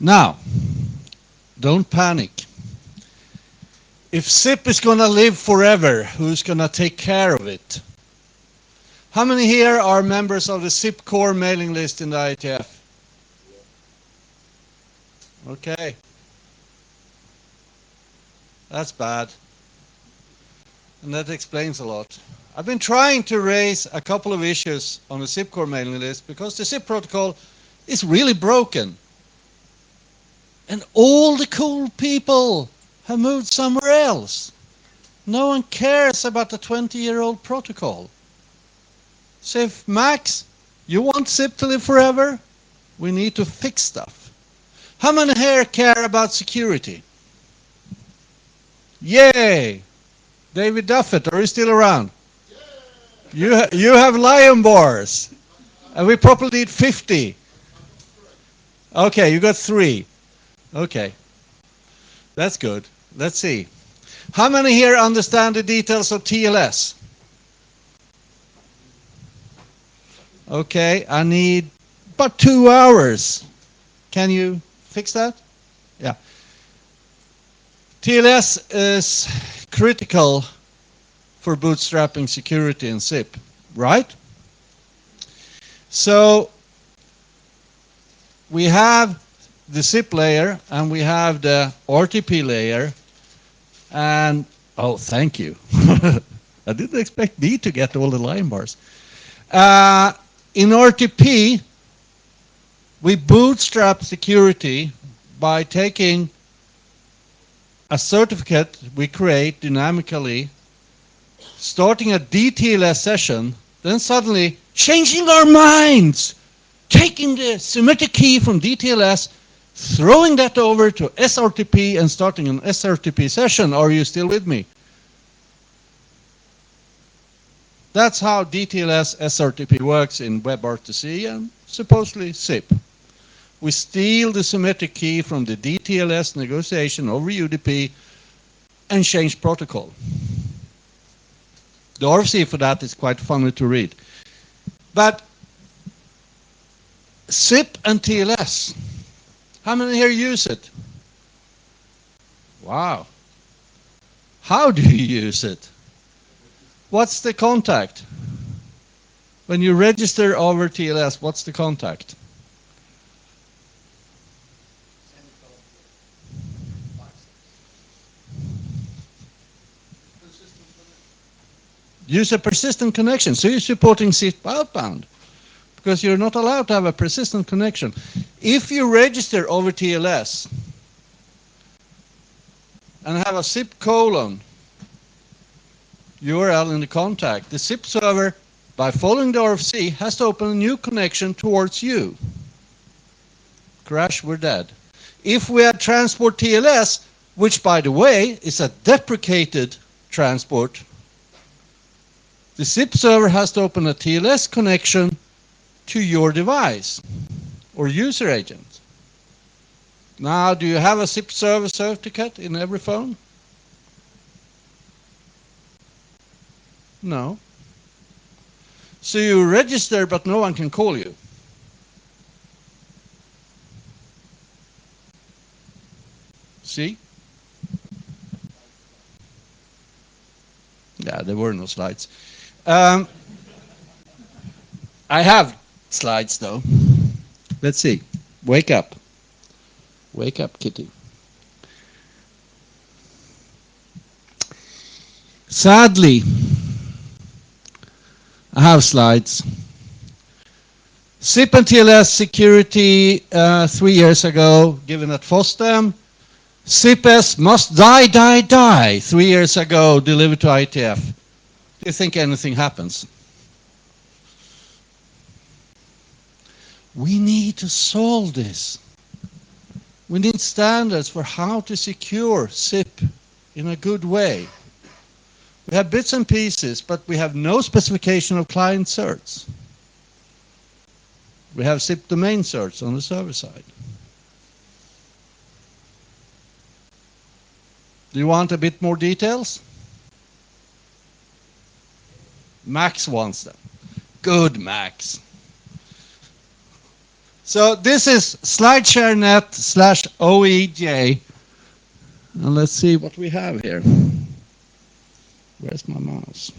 Now, don't panic. If SIP is going to live forever, who's going to take care of it? How many here are members of the SIP core mailing list in the IETF? Okay. That's bad. And that explains a lot. I've been trying to raise a couple of issues on the SIP core mailing list because the SIP protocol is really broken. And all the cool people have moved somewhere else. No one cares about the 20-year-old protocol. So if Max, you want SIP to live forever, we need to fix stuff. How many here care about security? Yay! David Duffett, are you still around? You have lion bars. And we probably need 50. Okay, you got 3. Okay. That's good. Let's see. How many here understand the details of TLS? Okay, I need about 2 hours. Can you fix that? Yeah. TLS is critical for bootstrapping security in SIP, right? So we have the SIP layer and we have the RTP layer. And, oh, thank you. I didn't expect me to get all the line bars. In RTP, we bootstrap security by taking a certificate we create dynamically, starting a DTLS session, then suddenly changing our minds, taking the Symmetric key from DTLS, throwing that over to SRTP and starting an SRTP session. Are you still with me? That's how DTLS SRTP works in WebRTC and supposedly SIP. We steal the Symmetric key from the DTLS negotiation over UDP and change protocol. The RFC for that is quite funny to read. But SIP and TLS, how many here use it? Wow. How do you use it? What's the contact? When you register over TLS, what's the contact? Use a persistent connection. So you're supporting SIP outbound because you're not allowed to have a persistent connection. If you register over TLS and have a SIP colon URL in the contact, the SIP server, by following the RFC, has to open a new connection towards you. Crash, we're dead. If we had transport TLS, which by the way is a deprecated transport, the SIP server has to open a TLS connection to your device or user agent. Now, do you have a SIP server certificate in every phone? No. So you register, but no one can call you. See? Yeah, there were no slides. I have slides, though. Let's see. Wake up. Wake up, kitty. Sadly, I have slides. SIP and TLS security 3 years ago, given at FOSDEM. SIP-S must die 3 years ago, delivered to IETF. Do you think anything happens? We need to solve this. We need standards for how to secure SIP in a good way. We have bits and pieces, but we have no specification of client certs. We have SIP domain certs on the server side. Do you want a bit more details? Max wants them. Good, Max. So this is SlideShareNet/OEJ. And let's see what we have here. Where's my mouse?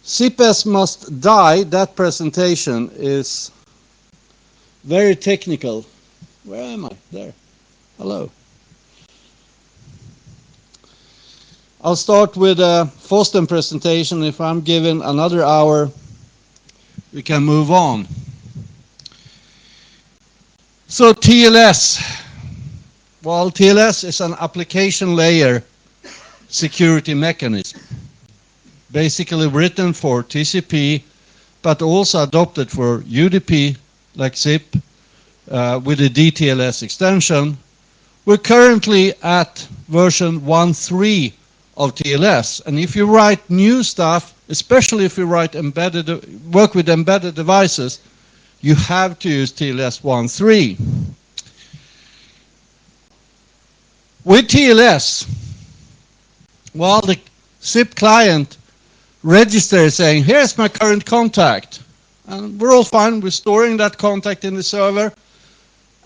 SIP-S must die. That presentation is very technical. Where am I? There. Hello. I'll start with a FOSDEM presentation. If I'm given another hour, we can move on. So TLS. Well, TLS is an application layer security mechanism, basically written for TCP, but also adopted for UDP, like SIP, with a DTLS extension. We're currently at version 1.3 of TLS, and if you write new stuff, especially if you write work with embedded devices, you have to use TLS 1.3. With TLS, well, the SIP client registers saying, here's my current contact. And we're all fine with storing that contact in the server.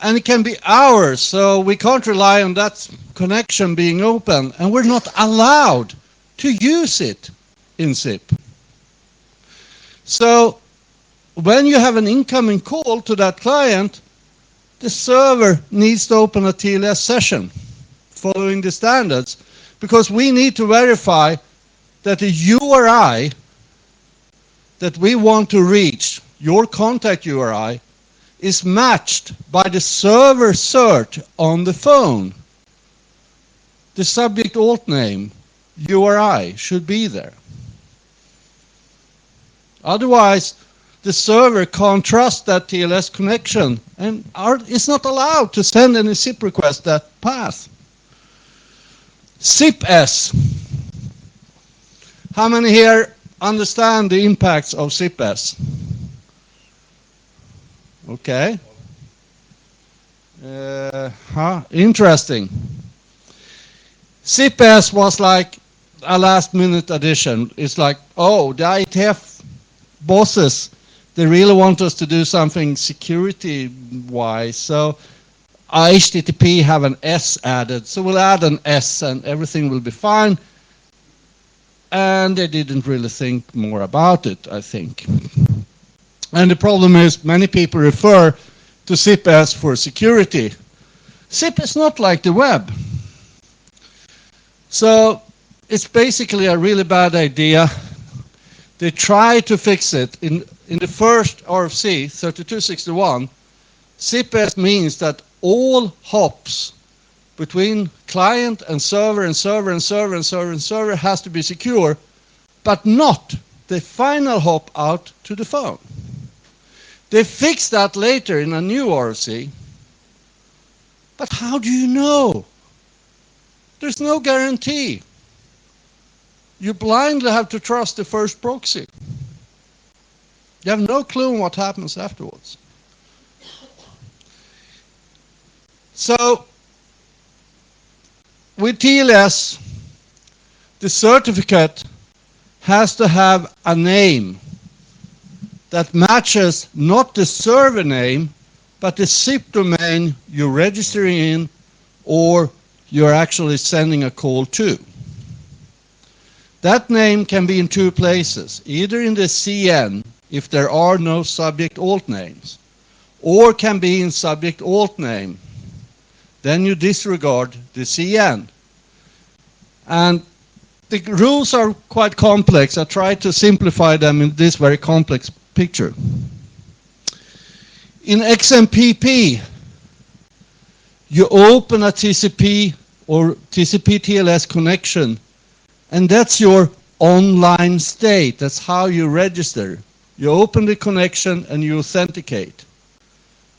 And it can be hours, so we can't rely on that connection being open. And we're not allowed to use it in SIP. So when you have an incoming call to that client, the server needs to open a TLS session following the standards, because we need to verify that the URI that we want to reach, your contact URI, is matched by the server cert on the phone. The subject alt name, URI, should be there. Otherwise, the server can't trust that TLS connection and is not allowed to send any SIP request that path. SIP-S. How many here understand the impacts of SIP-S? Okay. Interesting. SIP-S was like a last-minute addition. It's like, oh, the IETF bosses, they really want us to do something security-wise. So HTTP have an S added. So we'll add an S and everything will be fine. And they didn't really think more about it, I think. And the problem is many people refer to SIP-S for security. SIP is not like the web. So it's basically a really bad idea. They try to fix it. In the first RFC, 3261, SIP-S means that all hops between client and server and server and server and server and server has to be secure, but not the final hop out to the phone. They fixed that later in a new RFC, but how do you know? There's no guarantee. You blindly have to trust the first proxy. You have no clue on what happens afterwards. So, with TLS, the certificate has to have a name that matches not the server name, but the SIP domain you're registering in or you're actually sending a call to. That name can be in two places, either in the CN, if there are no subject alt names, or can be in subject alt name. Then you disregard the CN. And the rules are quite complex. I tried to simplify them in this very complex picture. In XMPP, you open a TCP or TCP TLS connection, and that's your online state. That's how you register. You open the connection and you authenticate.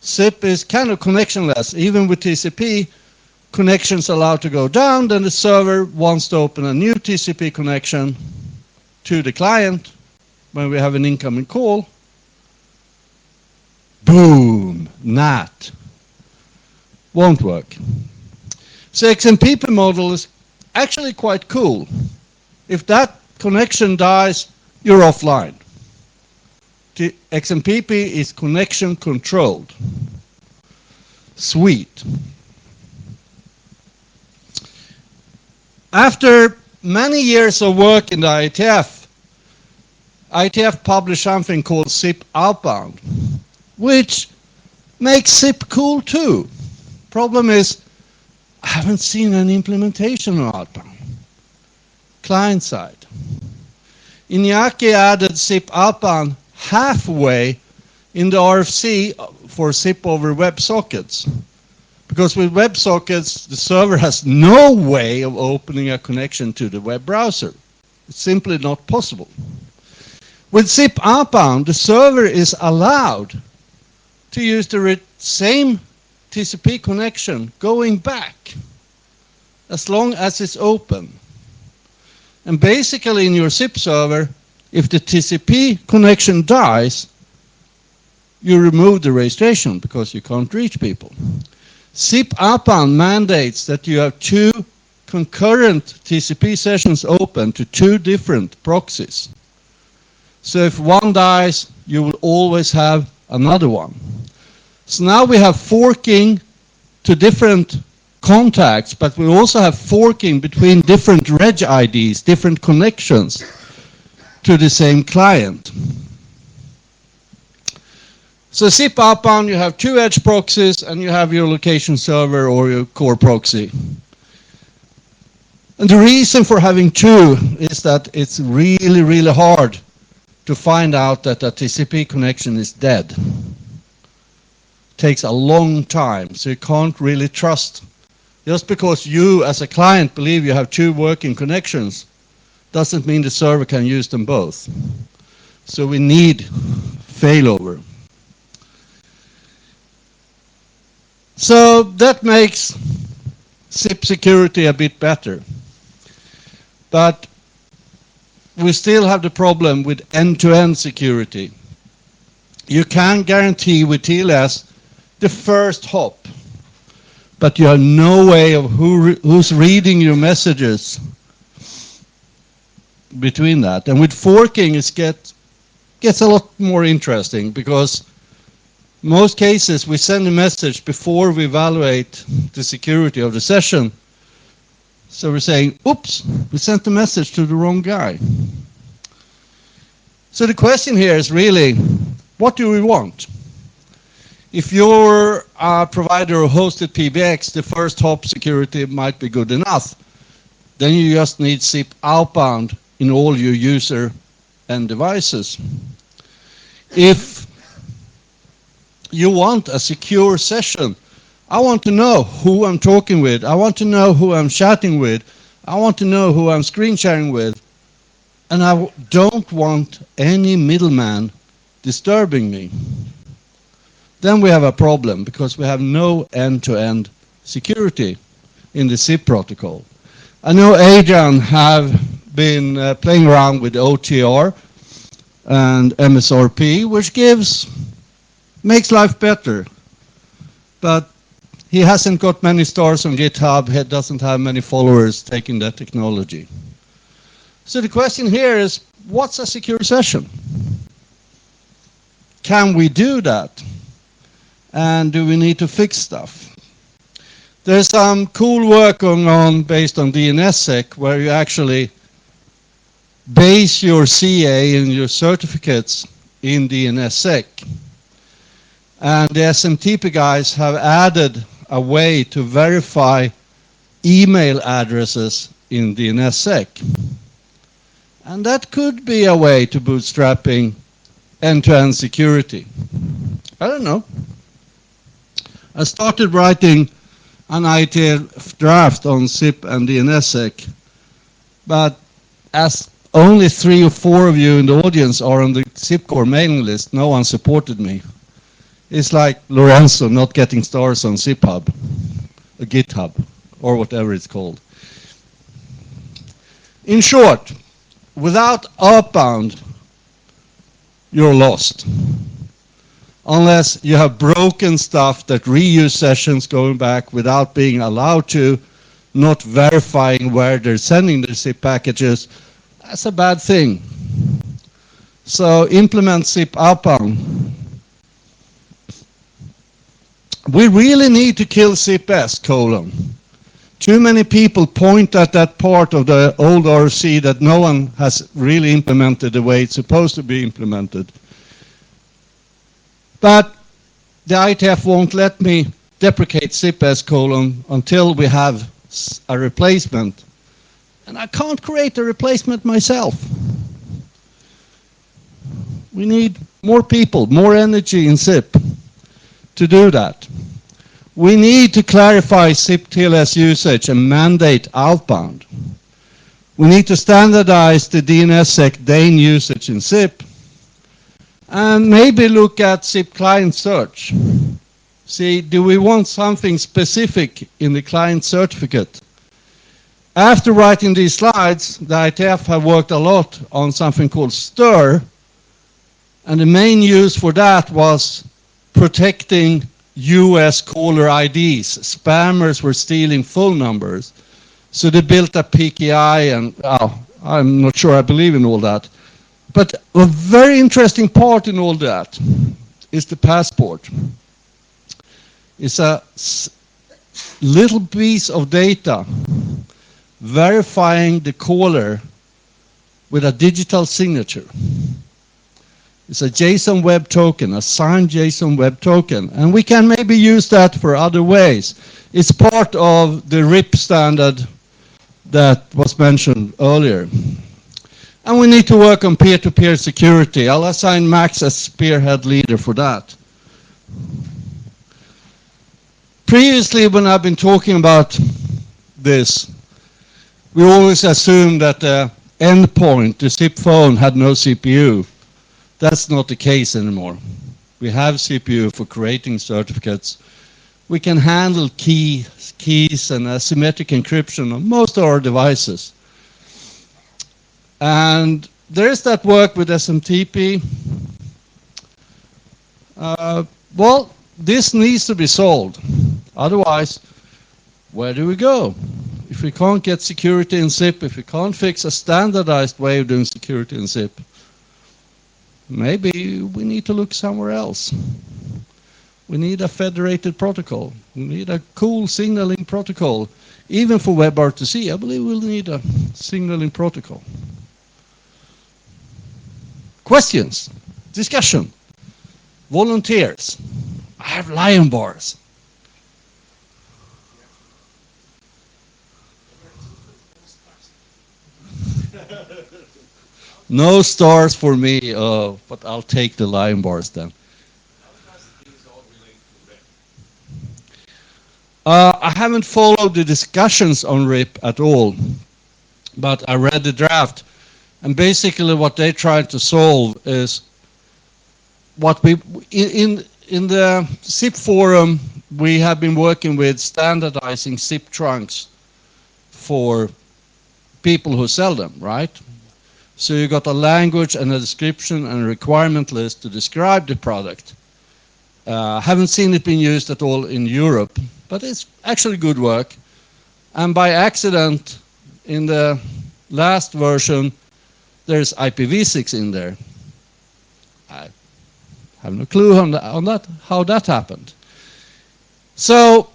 SIP is kind of connectionless. Even with TCP, connections allowed to go down, then the server wants to open a new TCP connection to the client when we have an incoming call. Boom, NAT. Won't work. So XMPP model is actually quite cool. If that connection dies, you're offline. XMPP is connection controlled. Sweet. After many years of work in the IETF published something called SIP Outbound, which makes SIP cool too. Problem is, I haven't seen an implementation of Outbound. Client side. Iñaki added SIP Outbound halfway in the RFC for SIP over WebSockets. Because with WebSockets, the server has no way of opening a connection to the web browser. It's simply not possible. With SIP Outbound, the server is allowed to use the same TCP connection going back as long as it's open. And basically in your SIP server, if the TCP connection dies, you remove the registration because you can't reach people. SIP Outbound mandates that you have 2 concurrent TCP sessions open to 2 different proxies. So if one dies, you will always have another one. So now we have forking to different contacts, but we also have forking between different reg IDs, different connections to the same client. So SIP Outbound, you have 2 edge proxies and you have your location server or your core proxy. And the reason for having 2 is that it's really, really hard to find out that a TCP connection is dead. It takes a long time, so you can't really trust. Just because you as a client believe you have 2 working connections doesn't mean the server can use them both. So we need failover. So that makes SIP security a bit better. But we still have the problem with end-to-end security. You can guarantee with TLS the first hop, but you have no way of who's reading your messages between that. And with forking, it gets a lot more interesting, because most cases we send a message before we evaluate the security of the session. So we're saying, oops, we sent the message to the wrong guy. So the question here is really, what do we want? If you're a provider of hosted PBX, the first hop security might be good enough. Then you just need SIP Outbound in all your user and devices. If you want a secure session, I want to know who I'm talking with. I want to know who I'm chatting with. I want to know who I'm screen sharing with. And I don't want any middleman disturbing me. Then we have a problem, because we have no end-to-end security in the SIP protocol. I know Adrian have been playing around with OTR and MSRP, which makes life better. But he hasn't got many stars on GitHub. He doesn't have many followers taking that technology. So the question here is, what's a secure session? Can we do that? And do we need to fix stuff? There's some cool work going on based on DNSSEC, where you actually base your CA and your certificates in DNSSEC. And the XMPP guys have added a way to verify email addresses in DNSSEC. And that could be a way to bootstrapping end-to-end security. I don't know. I started writing an IETF draft on SIP and DNSSEC, but as only 3 or 4 of you in the audience are on the SIP core mailing list, no one supported me. It's like Lorenzo not getting stars on SIPHub, a GitHub, or whatever it's called. In short, without Outbound, you're lost. Unless you have broken stuff that reuse sessions going back without being allowed to, not verifying where they're sending the SIP packages, that's a bad thing. So implement zip outbound. We really need to kill zip-s, : Too many people point at that part of the old RC that no one has really implemented the way it's supposed to be implemented. But the IETF won't let me deprecate zip-s : until we have a replacement. And I can't create a replacement myself. We need more people, more energy in zip to do that. We need to clarify zip TLS usage and mandate outbound. We need to standardize the DNSSEC DANE usage in zip, and maybe look at zip client search. See, do we want something specific in the client certificate? After writing these slides, the IETF have worked a lot on something called STIR, and the main use for that was protecting US caller IDs. Spammers were stealing phone numbers. So they built a PKI, and I'm not sure I believe in all that. But a very interesting part in all that is the passport. It's a little piece of data verifying the caller with a digital signature. It's a JSON web token, a signed JSON web token, and we can maybe use that for other ways. It's part of the RIP standard that was mentioned earlier. And we need to work on peer-to-peer security. I'll assign Max as spearhead leader for that. Previously, when I've been talking about this, we always assumed that the endpoint, the zip phone, had no CPU. That's not the case anymore. We have CPU for creating certificates. We can handle keys and asymmetric encryption on most of our devices. And there is that work with XMPP. Well, this needs to be solved. Otherwise, where do we go? If we can't get security in zip, if we can't fix a standardized way of doing security in zip, maybe we need to look somewhere else. We need a federated protocol. We need a cool signaling protocol. Even for WebRTC, I believe we'll need a signaling protocol. Questions? Discussion? Volunteers? I have lion bars. No stars for me, but I'll take the lion bars then. I haven't followed the discussions on RIP at all, but I read the draft, and basically what they tried to solve is what we in the zip forum we have been working with standardizing zip trunks for people who sell them, right? So you got a language and a description and a requirement list to describe the product. Haven't seen it being used at all in Europe, but it's actually good work. And by accident, in the last version, there's IPv6 in there. I have no clue on that, how that happened. So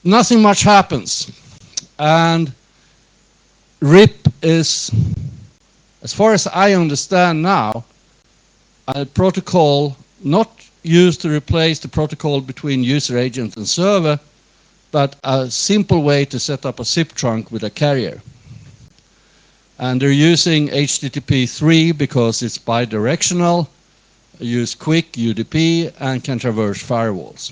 nothing much happens. And RIP is, as far as I understand now, a protocol not used to replace the protocol between user agent and server, but a simple way to set up a zip trunk with a carrier. And they're using HTTP 3 because it's bidirectional, use quick UDP, and can traverse firewalls.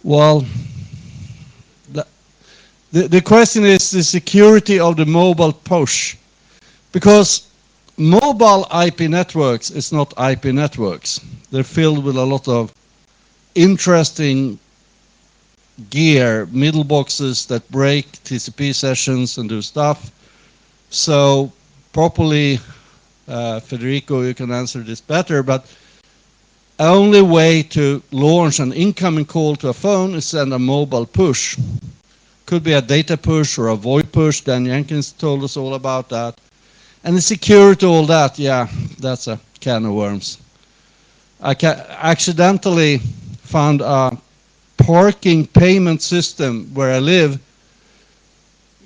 Well, the question is the security of the mobile push, because mobile IP networks is not IP networks. They're filled with a lot of interesting gear, middle boxes that break TCP sessions and do stuff. So properly, Federico, you can answer this better, but only way to launch an incoming call to a phone is send a mobile push. Could be a data push or a VoIP push. Dan Jenkins told us all about that. And the security, all that, yeah, that's a can of worms. I accidentally found a parking payment system where I live,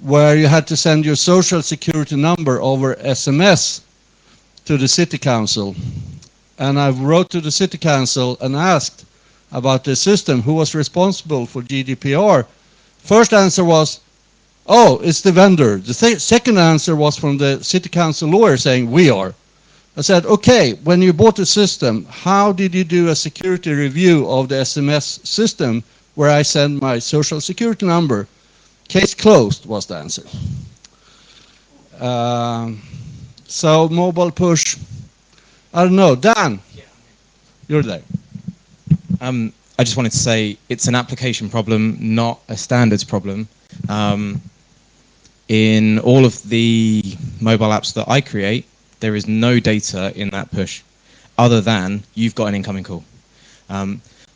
where you had to send your social security number over SMS to the city council. And I wrote to the city council and asked about the system, who was responsible for GDPR. First answer was, oh, it's the vendor. The second answer was from the city council lawyer saying, we are. I said, okay, when you bought the system, how did you do a security review of the SMS system where I send my social security number? Case closed was the answer. So mobile push, I don't know. Dan, you're there. I just wanted to say it's an application problem, not a standards problem. In all of the mobile apps that I create, there is no data in that push other than you've got an incoming call.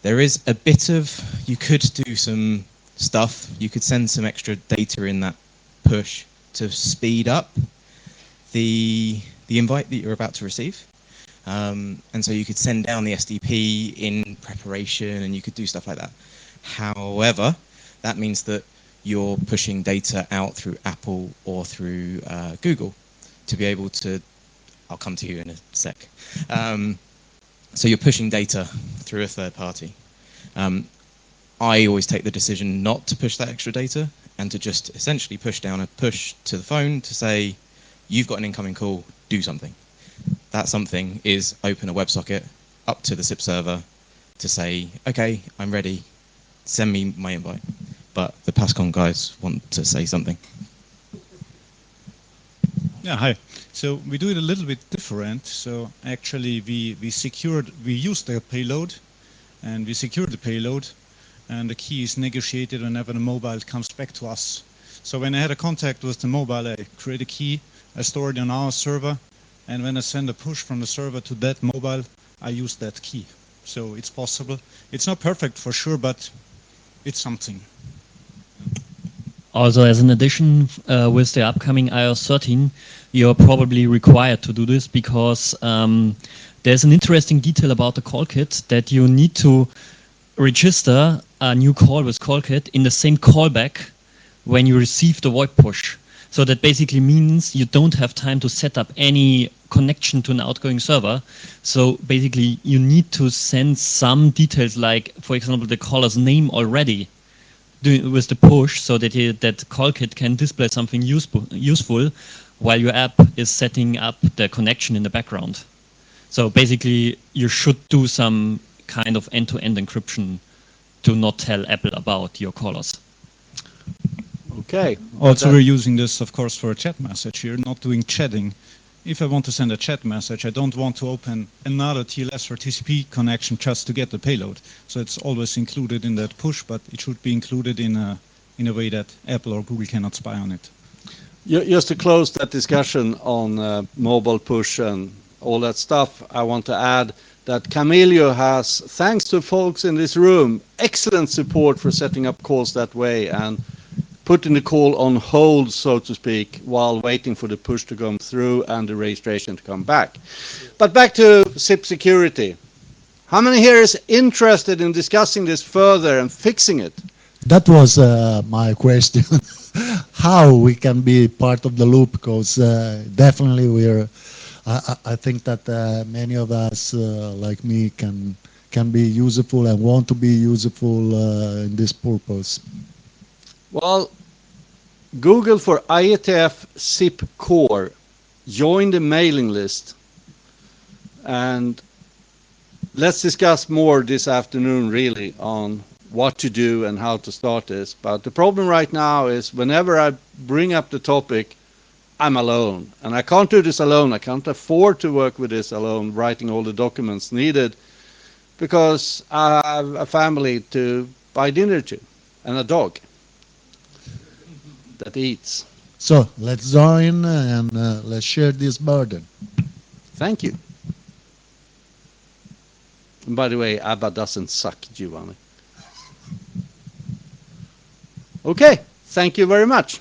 There is a bit of, you could do some stuff, you could send some extra data in that push to speed up the invite that you're about to receive. And so you could send down the SDP in preparation and you could do stuff like that. However, that means that you're pushing data out through Apple or through Google to be able to, I'll come to you in a sec. So you're pushing data through a third party. I always take the decision not to push that extra data and to just essentially push down a push to the phone to say, you've got an incoming call, do something. That something is open a WebSocket up to the SIP server to say, okay, I'm ready, send me my invite. But the PASCON guys want to say something. Yeah, hi. So we do it a little bit different. So actually we used the payload and we secured the payload, and the key is negotiated whenever the mobile comes back to us. So when I had a contact with the mobile, I create a key, I store it on our server, and when I send a push from the server to that mobile, I use that key. So it's possible. It's not perfect for sure, but it's something. Also, as an addition, with the upcoming iOS 13, you're probably required to do this because there's an interesting detail about the call kit that you need to register a new call with call kit in the same callback when you receive the VoIP push. So that basically means you don't have time to set up any connection to an outgoing server. So basically you need to send some details like, for example, the caller's name already with the push so that that call kit can display something useful while your app is setting up the connection in the background. So basically you should do some kind of end-to-end encryption to not tell Apple about your callers. Okay. Also, we're using this, of course, for a chat message here, not doing chatting. If I want to send a chat message, I don't want to open another TLS or TCP connection just to get the payload. So it's always included in that push, but it should be included in a way that Apple or Google cannot spy on it. Just to close that discussion on mobile push and all that stuff, I want to add that Camilio has, thanks to folks in this room, excellent support for setting up calls that way and putting the call on hold, so to speak, while waiting for the push to come through and the registration to come back. But back to SIP security. How many here is interested in discussing this further and fixing it? That was my question. How we can be part of the loop, because definitely I think that many of us, like me, can be useful and want to be useful in this purpose. Well, Google for IETF SIP Core, join the mailing list, and let's discuss more this afternoon really on what to do and how to start this. But the problem right now is whenever I bring up the topic, I'm alone, and I can't do this alone. I can't afford to work with this alone, writing all the documents needed, because I have a family to buy dinner to and a dog that eats. So let's join and let's share this burden. Thank you. And by the way, ABBA doesn't suck, Giovanni. Okay, thank you very much.